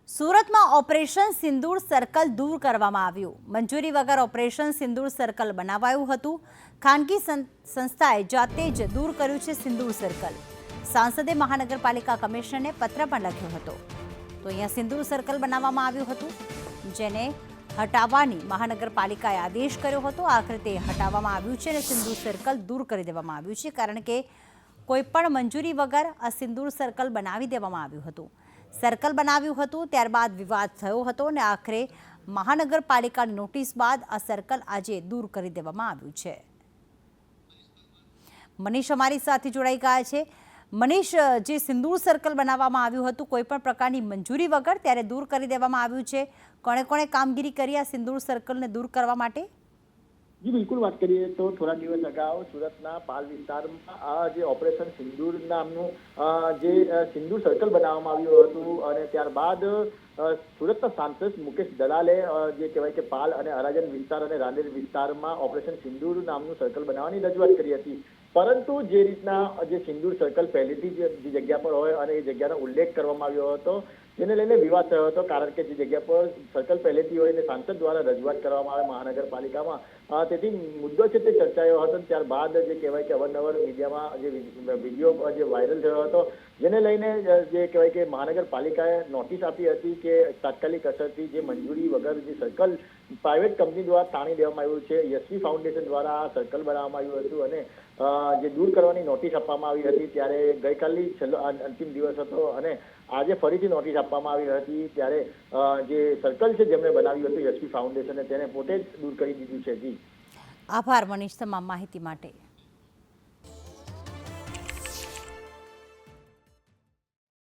સુરતમાં ઓપરેશન સિંદૂર સર્કલ દૂર કરવામાં આવ્યું। મંજૂરી વગર ઓપરેશન સિંદૂર સર્કલ બનાવાયું હતું। ખાનગી સંસ્થાએ જાતે જ દૂર કર્યું છે સિંદૂર સર્કલ। સાંસદે મહાનગરપાલિકા કમિશનરને પત્ર પણ લખ્યો હતો। તો અહીંયા સિંદૂર સર્કલ બનાવવામાં આવ્યું હતું, જેને હટાવવાની મહાનગરપાલિકાએ આદેશ કર્યો હતો। આખરે તે હટાવવામાં આવ્યું છે અને સિંદૂર સર્કલ દૂર કરી દેવામાં આવ્યું છે, કારણ કે કોઈપણ મંજૂરી વગર આ સિંદૂર સર્કલ બનાવી દેવામાં આવ્યું હતું। સર્કલ બનાવ્યું હતું, ત્યારબાદ વિવાદ થયો હતો અને આખરે મહાનગરપાલિકાની નોટિસ બાદ આ સર્કલ આજે દૂર કરી દેવામાં આવ્યું છે। મનીષ અમારી સાથે જોડાઈ ગયા છે। મનીષ, જે સિંદૂર સર્કલ બનાવવામાં આવ્યું હતું કોઈપણ પ્રકારની મંજૂરી વગર, ત્યારે દૂર કરી દેવામાં આવ્યું છે। કોણે કોણે કામગીરી કરી આ સિંદૂર સર્કલને દૂર કરવા માટે? જી બિલકુલ, વાત કરીએ તો થોડા દિવસ અગાઉ સુરતના પાલ વિસ્તારમાં આ જે ઓપરેશન સિંદૂર નામનું જે સિંદૂર સર્કલ બનાવવામાં આવ્યું હતું અને ત્યારબાદ સુરતના સાંસદ મુકેશ દલાલે જે કહેવાય કે પાલ અને અરાજન વિસ્તાર અને રાંદેર વિસ્તારમાં ઓપરેશન સિંદૂર નામનું સર્કલ બનાવવાની રજૂઆત કરી હતી। પરંતુ જે રીતના જે સિંદૂર સર્કલ પહેલેથી જે જગ્યા પર હોય અને એ જગ્યાનો ઉલ્લેખ કરવામાં આવ્યો હતો, જેને લઈને વિવાદ થયો હતો, કારણ કે જે જગ્યા પર સર્કલ પહેલેથી હોય અને સાંસદ દ્વારા રજૂઆત કરવામાં આવે મહાનગરપાલિકામાં, તેથી મુદ્દો છે તે ચર્ચાયો હતો। ત્યારબાદ જે કહેવાય કે અવારનવાર મીડિયામાં જે વિડીયો જે વાયરલ થયો હતો, જેને લઈને જે કહેવાય કે મહાનગરપાલિકાએ નોટિસ આપી હતી કે તાત્કાલિક અસરથી જે મંજૂરી વગર જે સર્કલ પ્રાઇવેટ કંપની દ્વારા તાણી દેવામાં આવ્યું છે, યશવી ફાઉન્ડેશન દ્વારા આ સર્કલ બનાવવામાં આવ્યું હતું અને જે દૂર કરવાની નોટિસ આપવામાં આવી હતી, ત્યારે ગઈકાલની છેલ્લો અંતિમ દિવસ હતો અને આજે ફરીથી નોટિસ આપવામાં આવી હતી। ત્યારે જે સર્કલ છે જેમણે બનાવ્યું હતું યશવી ફાઉન્ડેશને, તેને પોતે જ દૂર કરી દીધું છે। જી આભાર મનીષ તમામ માહિતી માટે।